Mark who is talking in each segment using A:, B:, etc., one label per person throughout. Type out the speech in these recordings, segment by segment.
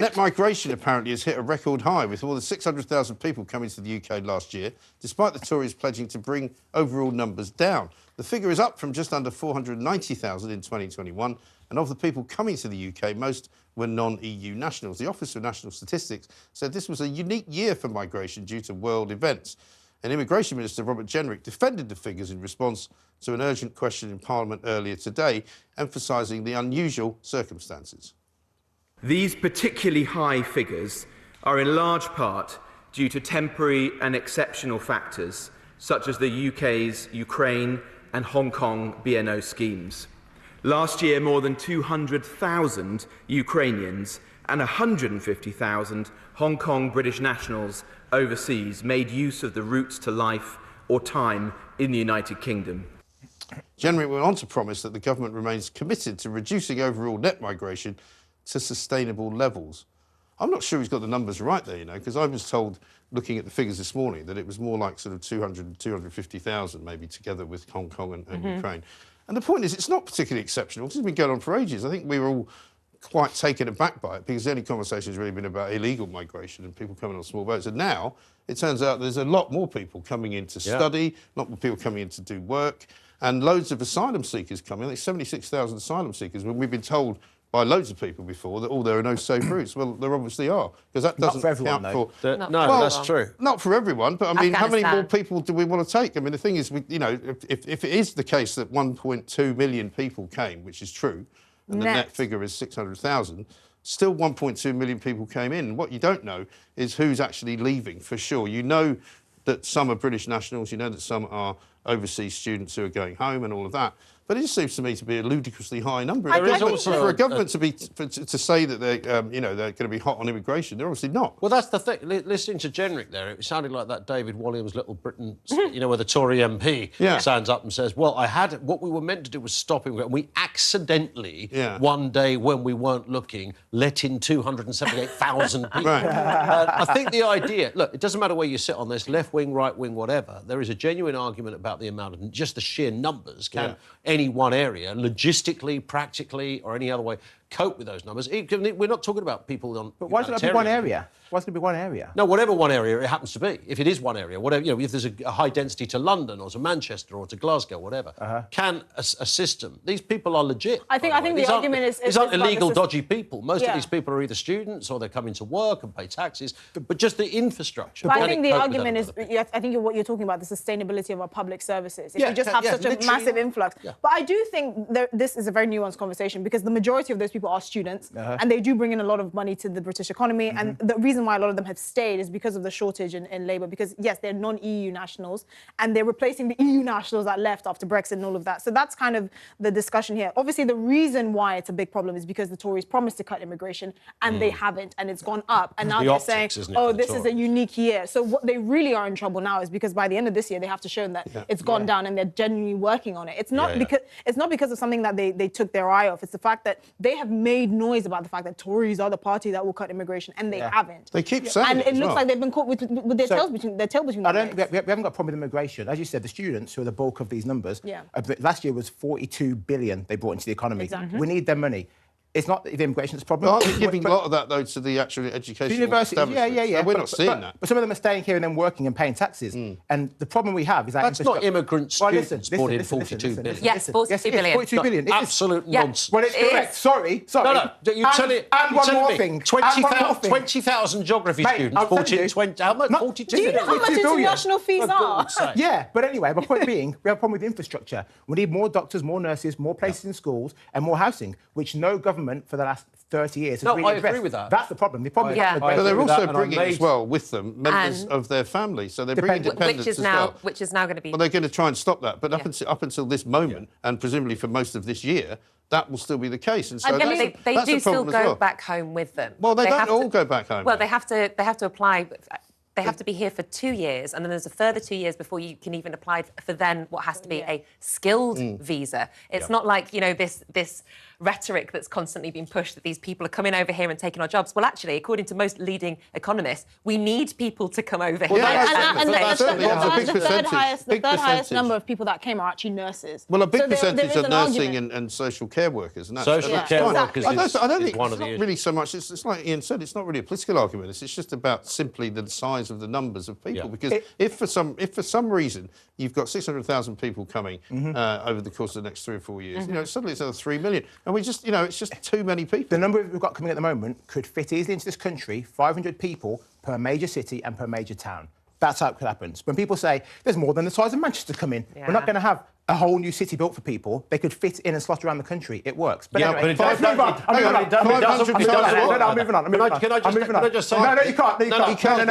A: Net migration apparently has hit a record high, with more than 600,000 people coming to the UK last year, despite the Tories pledging to bring overall numbers down. The figure is up from just under 490,000 in 2021, and of the people coming to the UK, most were non-EU nationals. The Office for National Statistics said this was a unique year for migration due to world events. And Immigration Minister Robert Jenrick defended the figures in response to an urgent question in Parliament earlier today, emphasising the unusual circumstances.
B: These particularly high figures are in large part due to temporary and exceptional factors, such as the UK's Ukraine and Hong Kong BNO schemes. Last year, more than 200,000 Ukrainians and 150,000 Hong Kong British nationals overseas made use of the routes to life or time in the United Kingdom.
A: Jenrick went on to promise that the government remains committed to reducing overall net migration to sustainable levels. I'm not sure he's got the numbers right there, you know, because I was told, looking at the figures this morning, that it was more like sort of 200, 250,000 maybe, together with Hong Kong and Ukraine. And the point is, it's not particularly exceptional. This has been going on for ages. I think we were all quite taken aback by it, because the only conversation has really been about illegal migration and people coming on small boats. And now it turns out there's a lot more people coming in to study, a lot more people coming in to do work, and loads of asylum seekers coming. There's 76,000 asylum seekers, when we've been told by loads of people before that, there are no safe routes. Well, there obviously are, because that doesn't count for...
C: No, that's true.
A: Not for everyone, but I mean, how many more people do we want to take? I mean, the thing is, if it is the case that 1.2 million people came, which is true, and the net figure is 600,000, still 1.2 million people came in. And what you don't know is who's actually leaving, for sure. You know that some are British nationals, you know that some are overseas students who are going home and all of that. But it just seems to me to be a ludicrously high number.
C: There is also
A: for a government to say that they're they're going to be hot on immigration, they're obviously not.
C: Well, that's the thing. Listening to Jenrick there, it sounded like that David Walliams' Little Britain, where the Tory MP stands up and says, "Well, what we were meant to do was stop him, and we accidentally one day when we weren't looking let in 278,000 people."
A: Right.
C: I think the idea, look, it doesn't matter where you sit on this, left wing, right wing, whatever. There is a genuine argument about the amount of just the sheer numbers. Can any one area, logistically, practically, or any other way, cope with those numbers? We're not talking about people on...
D: But why is it be one area? Why is it be one area?
C: No, whatever one area it happens to be. If it is one area, whatever, if there's a high density to London or to Manchester or to Glasgow, whatever, can a system... These people are legit.
E: I think the argument is...
C: These aren't illegal, dodgy people. Most of these people are either students or they're coming to work and pay taxes, but just the infrastructure.
E: But I think the argument is... I think what you're talking about, the sustainability of our public services. If you just have such a massive influx. But I do think this is a very nuanced conversation, because the majority of those people are students, and they do bring in a lot of money to the British economy, and the reason why a lot of them have stayed is because of the shortage in labour, because, yes, they're non-EU nationals, and they're replacing the EU nationals that left after Brexit and all of that. So that's kind of the discussion here. Obviously, the reason why it's a big problem is because the Tories promised to cut immigration, and they haven't, and it's gone up. And now they're saying, this is a unique year. So what they really are in trouble now is because by the end of this year, they have to show that it's gone down, and they're genuinely working on it. It's not because of something that they took their eye off. It's the fact that they have made noise about the fact that Tories are the party that will cut immigration, and they haven't.
A: They keep saying
E: and it looks like they've been caught with their tail between their legs.
D: We haven't got a problem with immigration. As you said, the students, who are the bulk of these numbers, last year was 42 billion they brought into the economy.
E: Exactly.
D: We need their money. It's not the immigration that's the problem.
A: But aren't we giving a lot of that, though, to the actual educational
D: universities?
A: So we're not seeing that.
D: But some of them are staying here and then working and paying taxes. And the problem we have is that...
C: That's not immigrant students brought in 42 billion.
F: Yes, 42 billion.
D: 42 billion.
C: Absolute nonsense.
D: Well, it's correct. Sorry.
C: No, you tell it.
D: And one more thing.
C: 20,000 geography students brought in 20... How much? 42
E: billion. Do you know how much international fees are?
D: Yeah, but anyway, my point being, we have a problem with infrastructure. We need more doctors, more nurses, more places in schools, and more housing, which no government for the last 30 years.
C: No, I agree with that.
D: That's the problem. The problem
A: but they're also bringing as well with them members of their family, so they're bringing dependents as well.
F: Which is now going to be...
A: Well, they're going to try and stop that, but up until this moment, and presumably for most of this year, that will still be the case. And so
F: they do still go back home with them.
A: Well, they don't all go back home.
F: Well, they have to apply. they have to be here for 2 years, and then there's a further 2 years before you can even apply for then what has to be a skilled visa. It's not like, you know, this rhetoric that's constantly been pushed that these people are coming over here and taking our jobs. Well, actually, according to most leading economists, we need people to come over here.
E: The third highest number of people that came are actually nurses.
A: Well, a big percentage are nursing and social care workers. And
C: social care workers
A: I don't think
C: one
A: it's
C: of the
A: not really so much. It's like Ian said, it's not really a political argument. It's just about simply the size of the numbers of people. Because if for some reason you've got 600,000 people coming over the course of the next 3 or 4 years, you know, suddenly it's another 3 million, and we just, you know, it's just too many people.
D: The number we've got coming at the moment could fit easily into this country, 500 people per major city and per major town. That's how it could happen. When people say there's more than the size of Manchester coming, we're not going to have a whole new city built for people. They could fit in and slot around the country. It works. But anyway,
C: but it move on.
D: I'm moving on.
C: Can I just say?
D: No, you can't. You can't.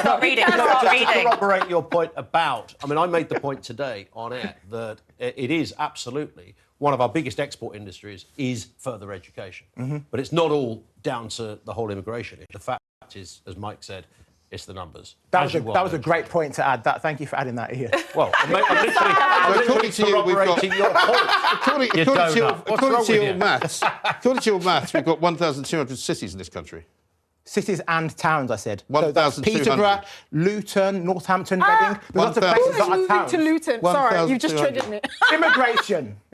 F: Stop reading.
C: To corroborate your point about, I mean, I made the point today on air that it is absolutely one of our biggest export industries is further education. But it's not all down to the whole immigration. The fact is, as Mike said, it's the numbers.
D: That was a great point to add. Thank you for adding that here.
C: Well, I'm literally corroborating your point.
A: According to your maths, we've got 1,200 cities in this country.
D: Cities and towns, I said.
A: 1,200.
D: Peterborough, Luton, Northampton, Reading. There's lots of places that are towns.
E: To Luton. Sorry, you've just triggered me.
D: Immigration.